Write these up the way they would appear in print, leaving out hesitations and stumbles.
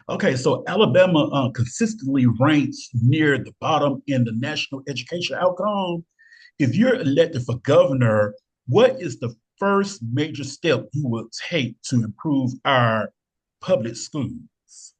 Okay, so Alabama consistently ranks near the bottom in the national education outcome. If you're elected for governor, what is the first major step you will take to improve our public schools?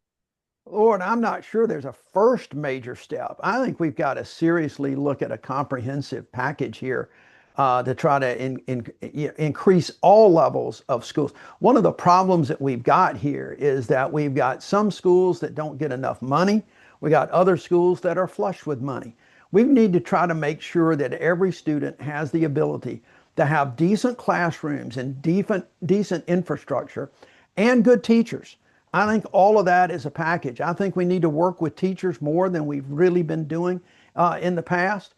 Lord, I'm not sure there's a first major step. I think we've got to seriously look at a comprehensive package here to try to increase all levels of schools. One of the problems that we've got here is that we've got some schools that don't get enough money. We got other schools that are flush with money. We need to try to make sure that every student has the ability to have decent classrooms and decent infrastructure and good teachers. I think all of that is a package. I think we need to work with teachers more than we've really been doing in the past.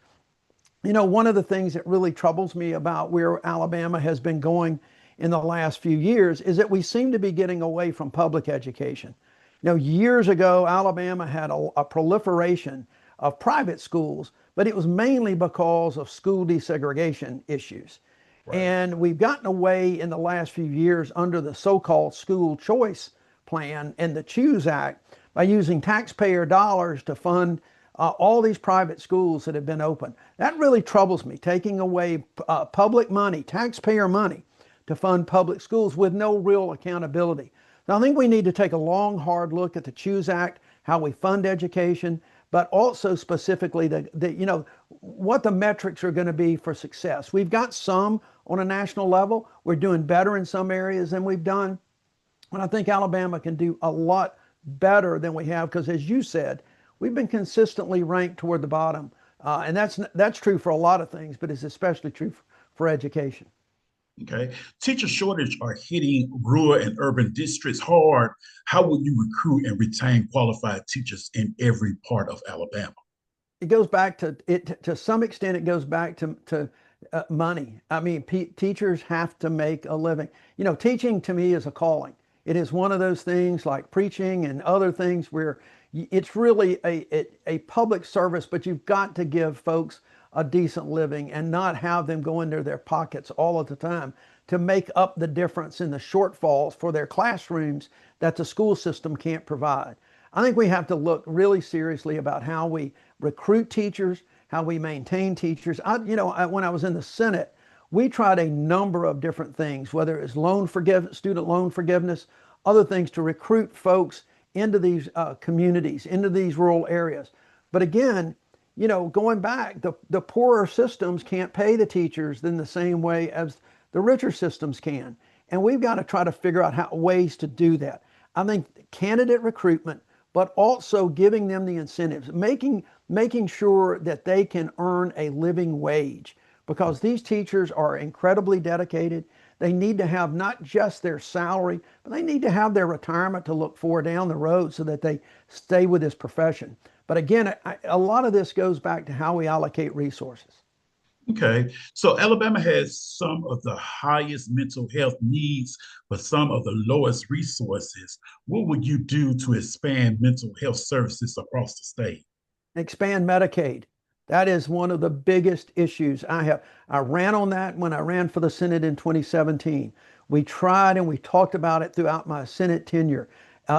You know, one of the things that really troubles me about where Alabama has been going in the last few years is that we seem to be getting away from public education. You know, years ago, Alabama had a proliferation of private schools, but it was mainly because of school desegregation issues. Right. And we've gotten away in the last few years under the so-called school choice plan and the Choose Act by using taxpayer dollars to fund all these private schools that have been open. That really troubles me, taking away public money, taxpayer money, to fund public schools with no real accountability. Now, I think we need to take a long, hard look at the Choose Act, how we fund education, but also specifically what the metrics are going to be for success. We've got some on a national level. We're doing better in some areas than we've done. And I think Alabama can do a lot better than we have because, as you said, we've been consistently ranked toward the bottom. And that's true for a lot of things, but it's especially true for education. Okay. Teacher shortage are hitting rural and urban districts hard. How will you recruit and retain qualified teachers in every part of Alabama? It goes back to it to some extent. It goes back to money. I mean, teachers have to make a living. You know, teaching to me is a calling. It is one of those things like preaching and other things where it's really a public service, but you've got to give folks a decent living and not have them go into their pockets all of the time to make up the difference in the shortfalls for their classrooms that the school system can't provide. I think we have to look really seriously about how we recruit teachers, how we maintain teachers. When I was in the Senate, we tried a number of different things, whether it's student loan forgiveness, other things to recruit folks into these communities, into these rural areas. But again, you know, going back, the poorer systems can't pay the teachers in the same way as the richer systems can. And we've got to try to figure out ways to do that. I think candidate recruitment, but also giving them the incentives, making sure that they can earn a living wage because these teachers are incredibly dedicated. They need to have not just their salary, but they need to have their retirement to look for down the road so that they stay with this profession. But again, a lot of this goes back to how we allocate resources. Okay. So Alabama has some of the highest mental health needs, but some of the lowest resources. What would you do to expand mental health services across the state? Expand Medicaid. That is one of the biggest issues I have. I ran on that when I ran for the Senate in 2017. We tried and we talked about it throughout my Senate tenure.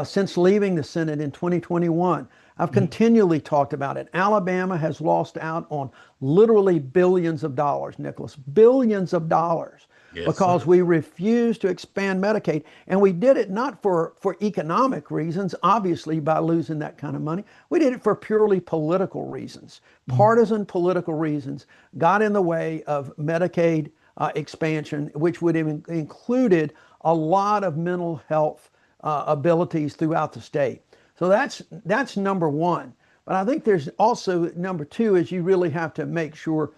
Since leaving the Senate in 2021, I've Mhm. continually talked about it. Alabama has lost out on literally billions of dollars, Nicholas, billions of dollars, Yes, because sir. we refused to expand Medicaid. And we did it not for economic reasons, obviously, by losing that kind of money. We did it for purely political reasons. Mhm. Partisan political reasons got in the way of Medicaid expansion, which would have included a lot of mental health abilities throughout the state. So that's number one. But I think there's also number two is you really have to make sure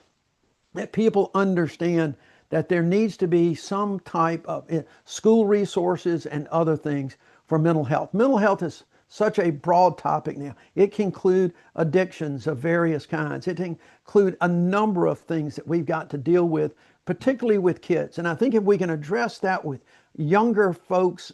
that people understand that there needs to be some type of school resources and other things for mental health. Mental health is such a broad topic now. It can include addictions of various kinds. It can include a number of things that we've got to deal with particularly with kids. And I think if we can address that with younger folks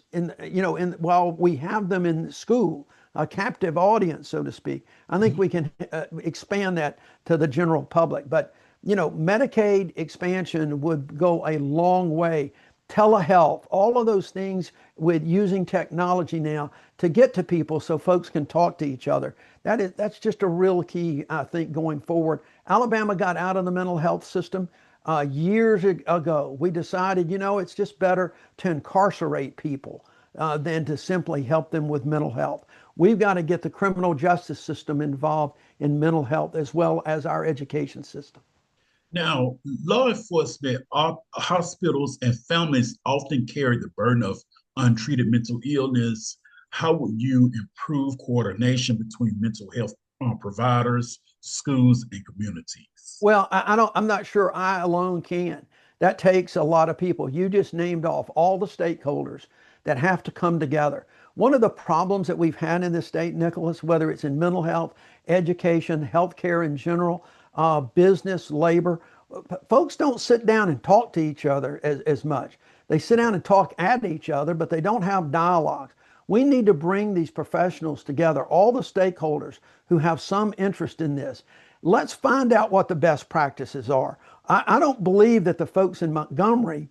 while we have them in school, a captive audience, so to speak, I think we can expand that to the general public. But, Medicaid expansion would go a long way. Telehealth, all of those things with using technology now to get to people so folks can talk to each other. That's just a real key, I think, going forward. Alabama got out of the mental health system years ago. We decided, it's just better to incarcerate people than to simply help them with mental health. We've got to get the criminal justice system involved in mental health as well as our education system. Now, law enforcement, hospitals, and families often carry the burden of untreated mental illness. How would you improve coordination between mental health providers, schools, and communities? Well, I'm not sure I alone can. That takes a lot of people. You just named off all the stakeholders that have to come together. One of the problems that we've had in this state, Nicholas, whether it's in mental health, education, healthcare in general, business, labor, folks don't sit down and talk to each other as much. They sit down and talk at each other, but they don't have dialogues. We need to bring these professionals together, all the stakeholders who have some interest in this. Let's find out what the best practices are. I don't believe that the folks in Montgomery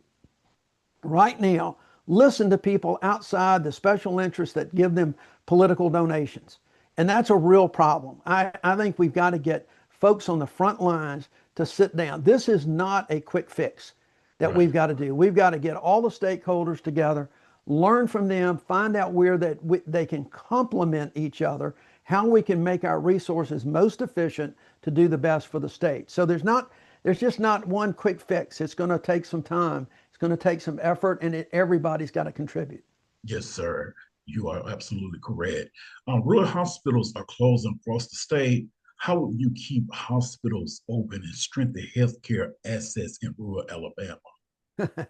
right now listen to people outside the special interests that give them political donations. And that's a real problem. I think we've got to get folks on the front lines to sit down. This is not a quick fix that we've got to do. We've got to get all the stakeholders together, learn from them, find out where they can complement each other, how we can make our resources most efficient to do the best for the state. So there's just not one quick fix. It's going to take some time. It's going to take some effort, and everybody's got to contribute. Yes, sir. You are absolutely correct. Rural hospitals are closing across the state. How would you keep hospitals open and strengthen healthcare access in rural Alabama?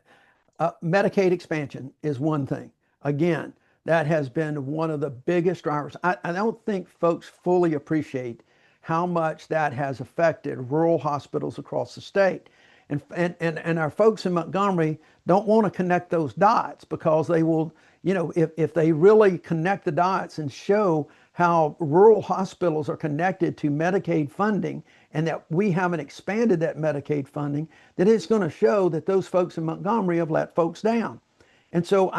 Medicaid expansion is one thing. Again, that has been one of the biggest drivers. I don't think folks fully appreciate how much that has affected rural hospitals across the state. And our folks in Montgomery don't want to connect those dots because they will, if they really connect the dots and show how rural hospitals are connected to Medicaid funding and that we haven't expanded that Medicaid funding, then it's going to show that those folks in Montgomery have let folks down. And so,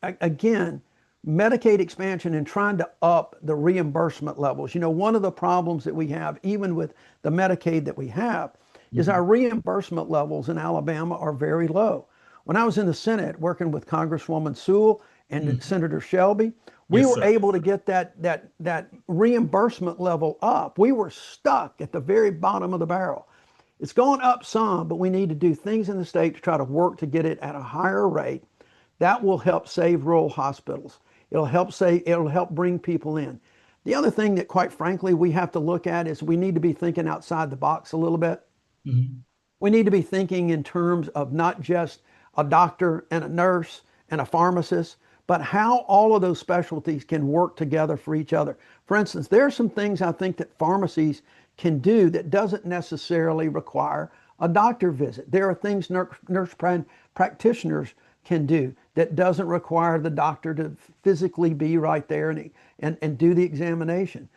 again, Medicaid expansion and trying to up the reimbursement levels. One of the problems that we have, even with the Medicaid that we have, is our reimbursement levels in Alabama are very low. When I was in the Senate working with Congresswoman Sewell and Senator Shelby, we were able to get that reimbursement level up. We were stuck at the very bottom of the barrel. It's gone up some, but we need to do things in the state to try to work to get it at a higher rate. That will help save rural hospitals. It'll help bring people in. The other thing that, quite frankly, we have to look at is we need to be thinking outside the box a little bit. We need to be thinking in terms of not just a doctor and a nurse and a pharmacist, but how all of those specialties can work together for each other. For instance, there are some things I think that pharmacies can do that doesn't necessarily require a doctor visit. There are things nurse practitioners can do that doesn't require the doctor to physically be right there and do the examination.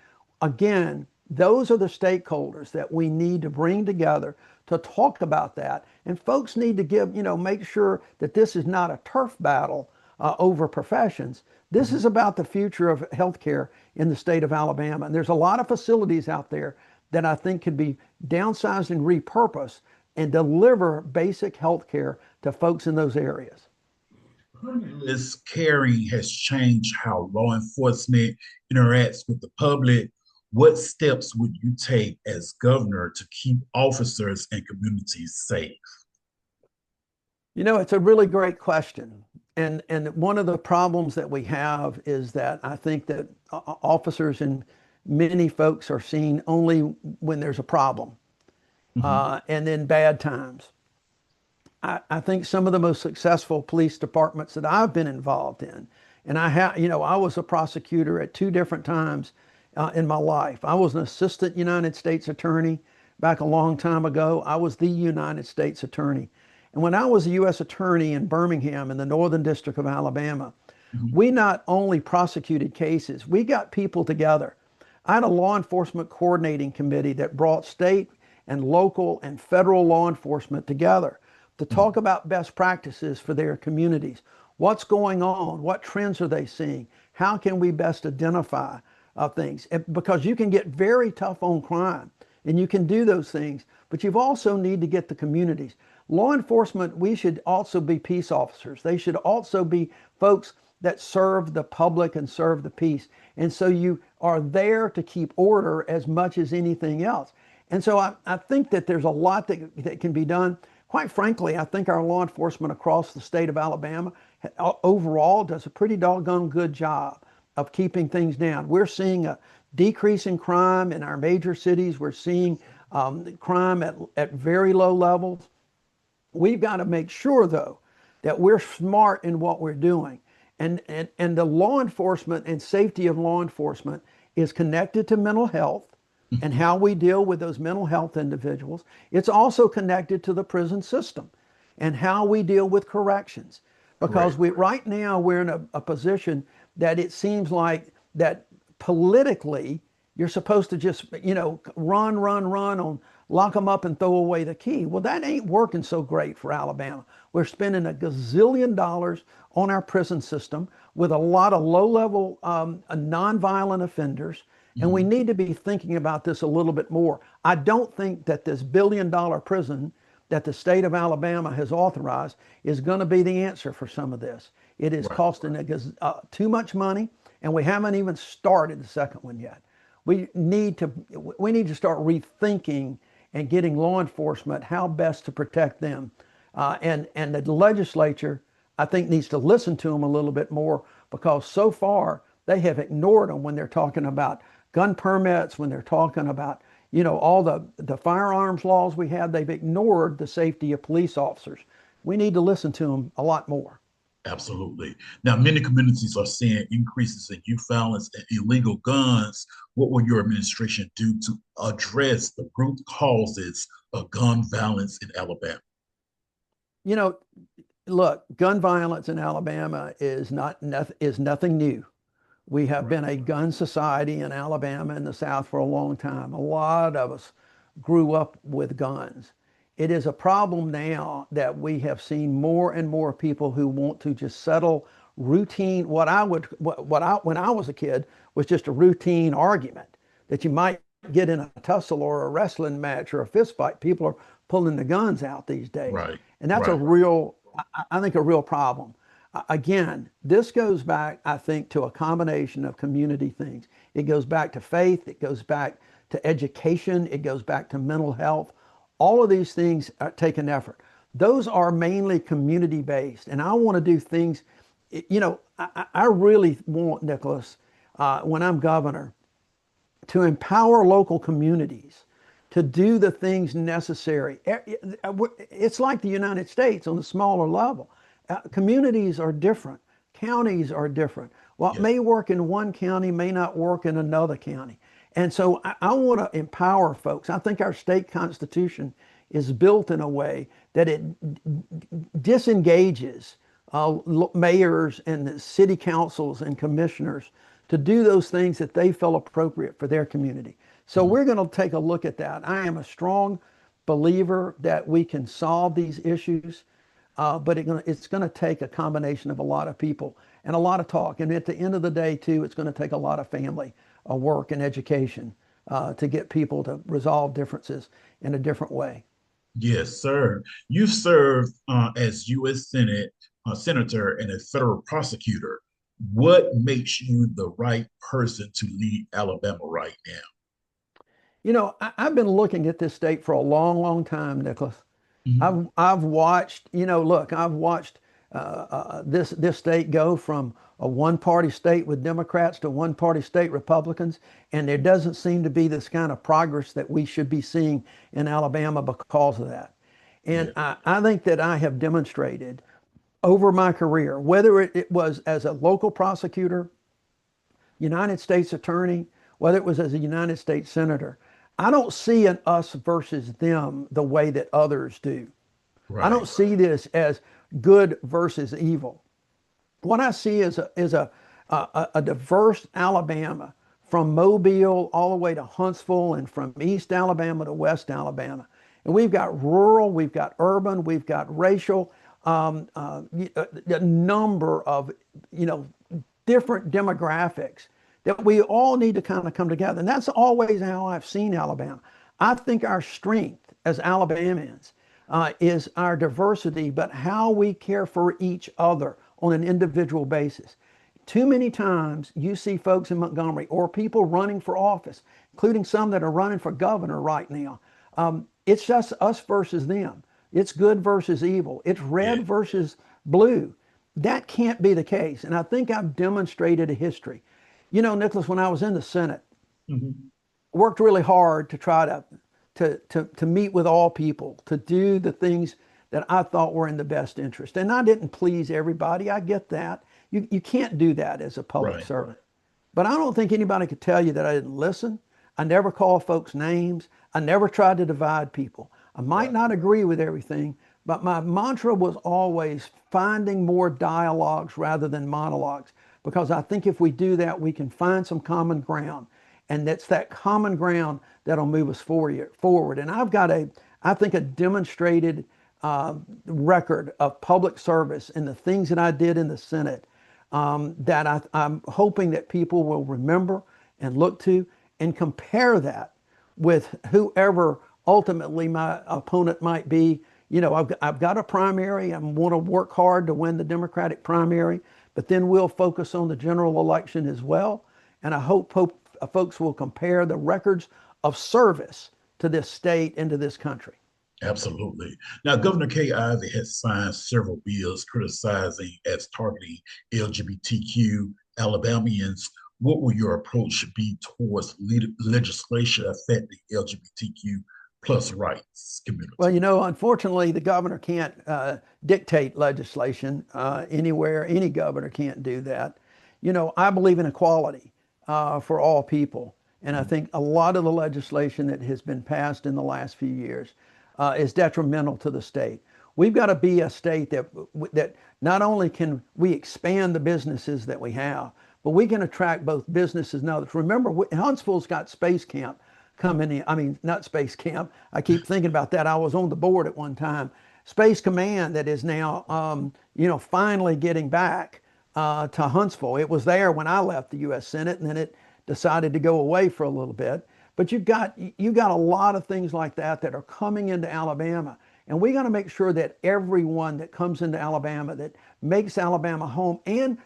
Again, those are the stakeholders that we need to bring together to talk about that. And folks need to make sure that this is not a turf battle over professions. This is about the future of healthcare in the state of Alabama. And there's a lot of facilities out there that I think could be downsized and repurposed and deliver basic healthcare to folks in those areas. This caring has changed how law enforcement interacts with the public. What steps would you take as governor to keep officers and communities safe? It's a really great question. And one of the problems that we have is that I think that officers and many folks are seen only when there's a problem and in bad times. I think some of the most successful police departments that I've been involved in, and I was a prosecutor at two different times in my life. I was an assistant United States attorney back a long time ago. I was the United States attorney. And when I was a U.S. attorney in Birmingham in the Northern District of Alabama, Mhm. we not only prosecuted cases, we got people together. I had a law enforcement coordinating committee that brought state and local and federal law enforcement together to talk Mhm. about best practices for their communities. What's going on? What trends are they seeing? How can we best identify things? Because you can get very tough on crime and you can do those things, but you also need to get the communities. Law enforcement, we should also be peace officers. They should also be folks that serve the public and serve the peace. And so you are there to keep order as much as anything else. And so I think that there's a lot that can be done. Quite frankly, I think our law enforcement across the state of Alabama overall does a pretty doggone good job of keeping things down. We're seeing a decrease in crime in our major cities. We're seeing crime at very low levels. We've got to make sure, though, that we're smart in what we're doing. And the law enforcement and safety of law enforcement is connected to mental health and Mhm. how we deal with those mental health individuals. It's also connected to the prison system and how we deal with corrections. Because Correct. we right now we're in a position that it seems like that politically you're supposed to just, run on lock them up and throw away the key. Well, that ain't working so great for Alabama. We're spending a gazillion dollars on our prison system with a lot of low-level nonviolent offenders, and we Mhm. need to be thinking about this a little bit more. I don't think that this billion-dollar prison that the state of Alabama has authorized is going to be the answer for some of this. It is Right. costing too much money, and we haven't even started the second one yet. We need to we need to start rethinking and getting law enforcement how best to protect them. And the legislature, I think, needs to listen to them a little bit more because so far they have ignored them when they're talking about gun permits, when they're talking about all the firearms laws we have. They've ignored the safety of police officers. We need to listen to them a lot more. Absolutely. Now, many communities are seeing increases in youth violence and illegal guns. What will your administration do to address the root causes of gun violence in Alabama? You know, Look, gun violence in Alabama is nothing new. We have Right. been a gun society in Alabama and the South for a long time. A lot of us grew up with guns. It is a problem now that we have seen more and more people who want to just settle routine, what I, when I was a kid, was just a routine argument that you might get in a tussle or a wrestling match or a fist fight. People are pulling the guns out these days. Right. And that's Right. I think, a real problem. Again, this goes back, I think, to a combination of community things. It goes back to faith, it goes back to education, it goes back to mental health. All of these things take an effort. Those are mainly community based. And I want to do things, I really want, Nicholas, when I'm governor, to empower local communities to do the things necessary. It's like the United States on a smaller level. Communities are different, counties are different. What Yes. may work in one county may not work in another county. And so I want to empower folks. I think our state constitution is built in a way that it disengages mayors and city councils and commissioners to do those things that they feel appropriate for their community. So Mhm. we're going to take a look at that. I am a strong believer that we can solve these issues, but it's going to take a combination of a lot of people and a lot of talk. And at the end of the day, too, it's going to take a lot of family work and education to get people to resolve differences in a different way. Yes, sir. You've served as U.S. Senate senator and a federal prosecutor. What makes you the right person to lead Alabama right now? I've been looking at this state for a long, long time, Nicholas. Mhm. I've watched, look, I've watched this state go from a one-party state with Democrats to one-party state Republicans, and there doesn't seem to be this kind of progress that we should be seeing in Alabama because of that. And Yeah. I think that I have demonstrated over my career, whether it was as a local prosecutor, United States attorney, whether it was as a United States senator, I don't see an us versus them the way that others do. I Right. don't see this as good versus evil. What I see is a diverse Alabama from Mobile all the way to Huntsville and from East Alabama to West Alabama. And we've got rural, we've got urban, we've got racial, a number of, you know, different demographics that we all need to kind of come together. And that's always how I've seen Alabama. I think our strength as Alabamians is our diversity, but how we care for each other on an individual basis. Too many times you see folks in Montgomery or people running for office, including some that are running for governor right now. It's just us versus them. It's good versus evil. It's Yeah. red versus blue. That can't be the case. And I think I've demonstrated a history. You know, Nicholas, when I was in the Senate, Mhm. worked really hard to try to meet with all people, to do the things that I thought were in the best interest. And I didn't please everybody. I get that. You can't do that as a public Right. servant. But I don't think anybody could tell you that I didn't listen. I never called folks names. I never tried to divide people. I might Right. not agree with everything, but my mantra was always finding more dialogues rather than monologues. Because I think if we do that, we can find some common ground. And that's that common ground that'll move us forward. And I've got I think, a demonstrated record of public service and the things that I did in the Senate that I'm hoping that people will remember and look to and compare that with whoever ultimately my opponent might be. You know, I've got a primary. I want to work hard to win the Democratic primary, but then we'll focus on the general election as well. And I hope folks will compare the records of service to this state and to this country. Absolutely. Now, Governor Kay Ivey has signed several bills criticizing as targeting LGBTQ Alabamians. What will your approach be towards legislation affecting LGBTQ plus rights Well, community? you know, unfortunately, the governor can't dictate legislation anywhere. Any governor can't do that. You know, I believe in equality for all people. And I think a lot of the legislation that has been passed in the last few years is detrimental to the state. We've got to be a state that not only can we expand the businesses that we have, but we can attract both businesses and others. Remember, Huntsville's got Space Camp coming in. I mean, not Space Camp. I keep thinking about that. I was on the board at one time. Space Command that is now, you know, finally getting back to Huntsville. It was there when I left the U.S. Senate, and then it decided to go away for a little bit. But you've got a lot of things like that that are coming into Alabama, and we got to make sure that everyone that comes into Alabama that makes Alabama home and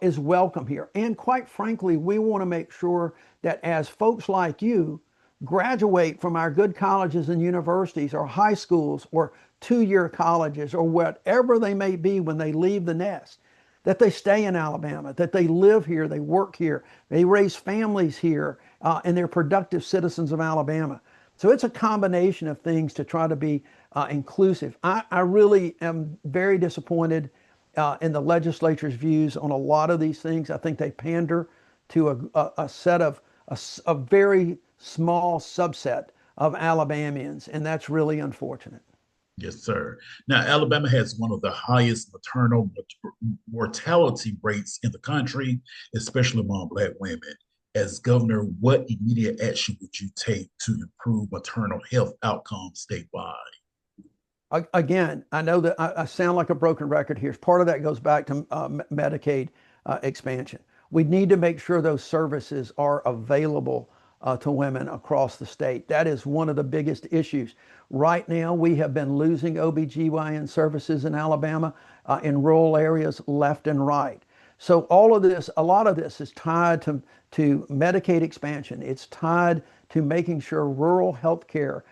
is welcome here. And quite frankly, we want to make sure that as folks like you graduate from our good colleges and universities or high schools or 2-year colleges or whatever they may be when they leave the nest, that they stay in Alabama, that they live here, they work here, they raise families here, and they're productive citizens of Alabama. So it's a combination of things to try to be inclusive. I really am very disappointed in the legislature's views on a lot of these things. I think they pander to a set of a very small subset of Alabamians, and that's really unfortunate. Yes, sir. Now, Alabama has one of the highest maternal mortality rates in the country, especially among Black women. As governor, what immediate action would you take to improve maternal health outcomes statewide? Again, I know that I sound like a broken record here. Part of that goes back to Medicaid expansion. We need to make sure those services are available to women across the state. That is one of the biggest issues. Right now, we have been losing OBGYN services in Alabama in rural areas left and right. So all of this, a lot of this is tied to Medicaid expansion. It's tied to making sure rural health care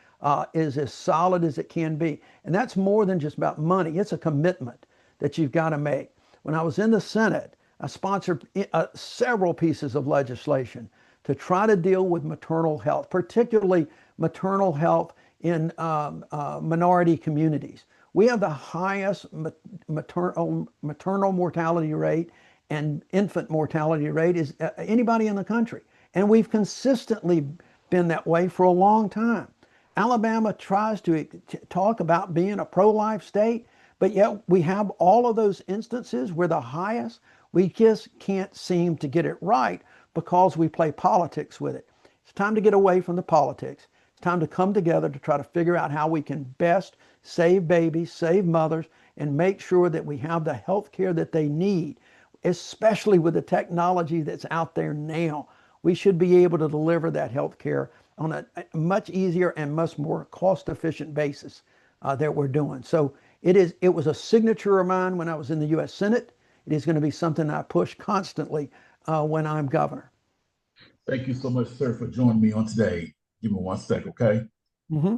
is as solid as it can be. And that's more than just about money. It's a commitment that you've got to make. When I was in the Senate, I sponsored several pieces of legislation to try to deal with maternal health, particularly maternal health in minority communities. We have the highest maternal mortality rate and infant mortality rate is anybody in the country. And we've consistently been that way for a long time. Alabama tries to talk about being a pro-life state, but yet we have all of those instances where the highest, we just can't seem to get it right because we play politics with it. It's time to get away from the politics. It's time to come together to try to figure out how we can best save babies, save mothers, and make sure that we have the health care that they need, especially with the technology that's out there now. We should be able to deliver that health care on a much easier and much more cost-efficient basis that we're doing. So it was a signature of mine when I was in the U.S. Senate. It is going to be something I push constantly when I'm governor. Thank you so much, sir, for joining me on today. Give me one second, okay? Mm-hmm.